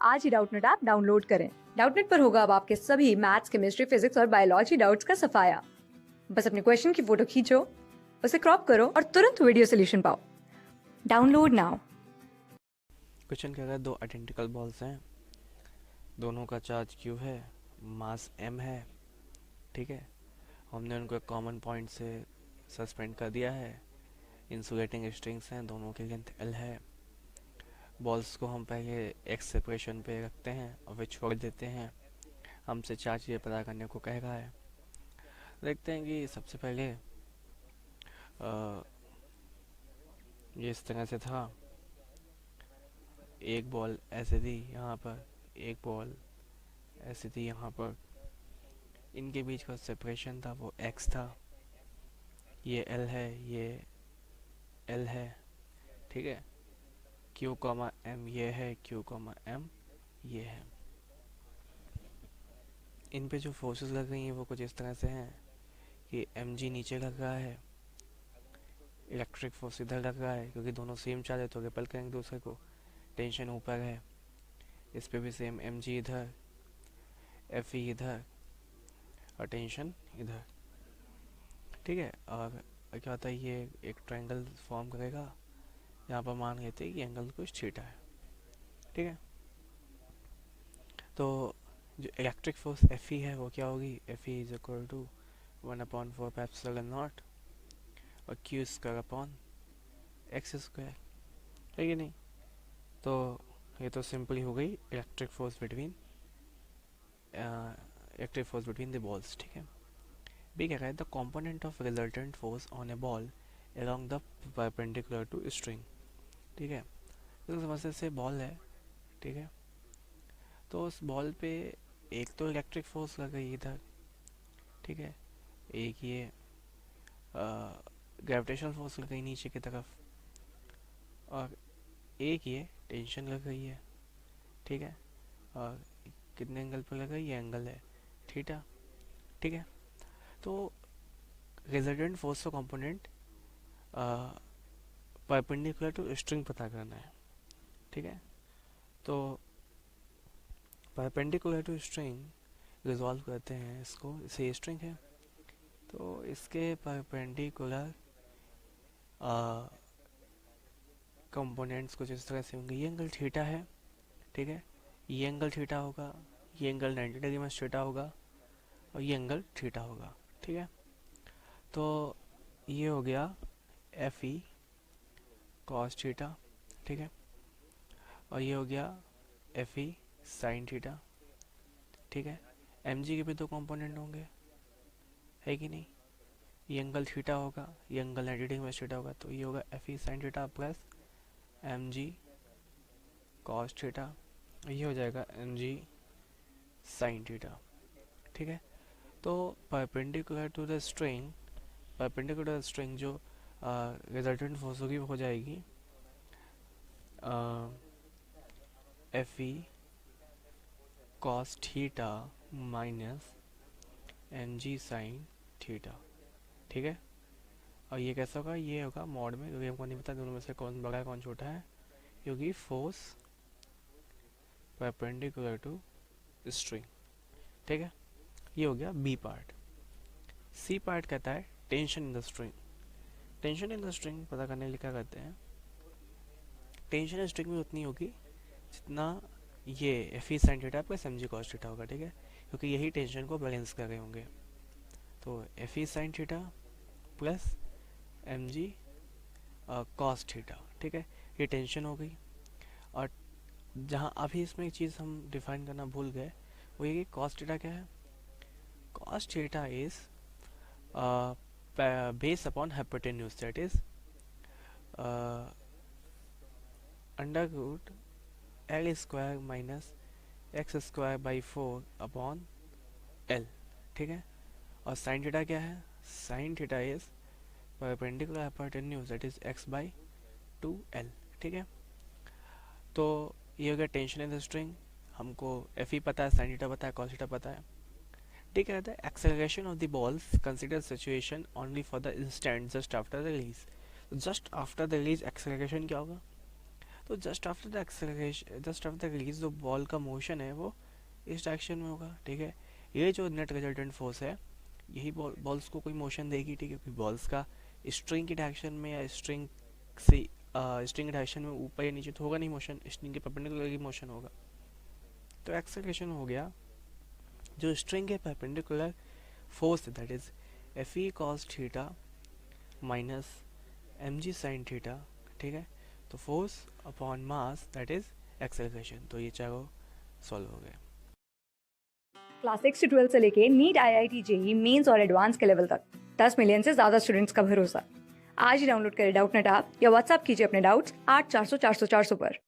आज ही Doubtnut app download करें। Doubtnut पर होगा अब आपके सभी मैथ्स, केमिस्ट्री, फिजिक्स और बायोलॉजी डाउट्स का सफाया। बस अपने क्वेश्चन की फोटो खींचो, उसे क्रॉप करो और तुरंत वीडियो सोल्यूशन पाओ। Download now. क्वेश्चन क्या है, दो आइडेंटिकल बॉल्स हैं, दोनों का चार्ज Q है, मास M है, ठीक है। हमने उनको एक कॉमन पॉइंट से सस्पेंड कर दिया है। इंसुलेटिंग स्ट्रिंग्स हैं, दोनों की लेंथ L है। बॉल्स को हम पहले X सेपरेशन पे रखते हैं और फिर छोड़ देते हैं। हमसे चार्ज ये पता करने को कह रहा है। देखते हैं कि सबसे पहले ये इस तरह से था, एक बॉल ऐसे थी यहाँ पर, एक बॉल ऐसे थी यहाँ पर। इनके बीच का सेपरेशन था वो X था। ये L है, ये L है, ठीक है। Q, M ये है, Q, M ये है। इन पे जो फोर्सेस लग रही हैं वो कुछ इस तरह से हैं कि mg नीचे लग रहा है, इलेक्ट्रिक फोर्स इधर लग रहा है, क्योंकि दोनों सेम चार्ज है तो रिपेल करेंगे दूसरे को। टेंशन ऊपर है, इस पे भी सेम mg इधर, Fe इधर और टेंशन इधर, ठीक है। और क्या होता है, ये एक ट्रायंगल फॉर्म करेगा। यहाँ पर मान लेते हैं कि एंगल कुछ थीटा है, ठीक है। तो जो इलेक्ट्रिक फोर्स Fe है वो क्या होगी, Fe इज इक्वल टू 1/4πε0 और Q square upon x square, है कि नहीं। तो ये तो सिंपली हो गई electric force between the balls, ठीक है। बी क्या है, the component of resultant force on a ball along the perpendicular to string, ठीक है। तो समस्या से बॉल है, ठीक है। तो उस बॉल पे एक तो इलेक्ट्रिक फोर्स लग गई इधर, ठीक है। एक ये ग्रेविटेशनल फोर्स लग गई नीचे की तरफ, और एक ये टेंशन लग गई है, ठीक है। और कितने एंगल पर लग गई, ये एंगल है थीटा, ठीक है। तो रिजल्टेंट फोर्स का कंपोनेंट परपेंडिकुलर टू स्ट्रिंग पता करना है, ठीक है। तो परपेंडिकुलर टू स्ट्रिंग रिजॉल्व करते हैं इसको, इसे स्ट्रिंग है तो इसके परपेंडिकुलर कंपोनेंट्स कुछ इस तरह से होंगे। ये एंगल थीटा है, ठीक है। ये एंगल थीटा होगा, ये एंगल 90 डिग्री में थीटा होगा और ये एंगल थीटा होगा, ठीक है। तो ये हो गया Fe cos थीटा, ठीक है। और ये हो गया Fe sin थीटा, ठीक है। mg के भी दो कंपोनेंट होंगे, है कि नहीं। ये एंगल थीटा होगा, ये एंगल 90 डिग्री में थीटा होगा, तो ये होगा Fe sin theta plus mg cos theta, ये हो जाएगा mg sin थीटा, ठीक है। तो परपेंडिकुलर टू द स्ट्रिंग जो रिजल्टेंट फोर्स होगी वो हो जाएगी Fe cos theta minus mg sin theta, ठीक है। और ये कैसा होगा, ये होगा मॉड में, क्योंकि हमको नहीं पता दोनों में से कौन बड़ा है कौन छोटा है, क्योंकि फोर्स परपेंडिकुलर टू स्ट्रिंग, ठीक है। ये हो गया बी पार्ट। सी पार्ट कहता है tension in the string. Tension in the string पता करने के लिए क्या करते हैं, टेंशन इन स्ट्रिंग में उतनी होगी जितना ये Fe sin theta plus mg cos theta होगा, ठीक है, क्योंकि यही टेंशन को बैलेंस कर रहे होंगे। तो Fe sin theta plus mg cos theta, ठीक है, ये टेंशन हो गई। और जहाँ अभी इसमें एक चीज़ हम डिफाइन करना भूल गए, वो ये कि cos थीटा क्या है। cos theta is based upon hypotenuse, that is under root L square minus x square by 4 upon L, ठीक है। और साइन थीटा क्या है, sine theta is perpendicular hypotenuse, that is x by 2L, ठीक है। तो ये हो गया टेंशन इन द स्ट्रिंग। हमको Fe पता है, साइन थीटा पता है, cos थीटा पता है, ठीक है। Acceleration of the balls consider situation only for the instant just after the release. Just after the release acceleration क्या होगा, तो just after the acceleration, just after the release, जो बॉल का मोशन है वो इस डायरेक्शन में होगा, ठीक है। ये जो नेट रिजल्टेंट फोर्स है यही बॉल्स को कोई मोशन देगी, ठीक है, क्योंकि बॉल्स का स्ट्रिंग की डायरेक्शन में या स्ट्रिंग से स्ट्रिंग की डायरेक्शन में ऊपर या नीचे तो होगा नहीं मोशन, स्ट्रिंग के परपेंडिकुलर ही मोशन होगा। तो एक्सेलरेशन हो गया जो स्ट्रिंग के परपेंडिकुलर फोर्स है, that is F E cos theta minus M G sine theta, ठीक है। तो force upon mass that is acceleration. तो ये चारों सॉल्व हो गए। क्लास 6 से 12 से लेके नीट, IIT, जेई मेंस और एडवांस के लेवल तक 10 मिलियन से ज्यादा स्टूडेंट्स का भरोसा। आज ही डाउनलोड करें डाउटनेट ऐप या व्हाट्सएप कीजिए अपने डाउट्स 8400 400 400 पर।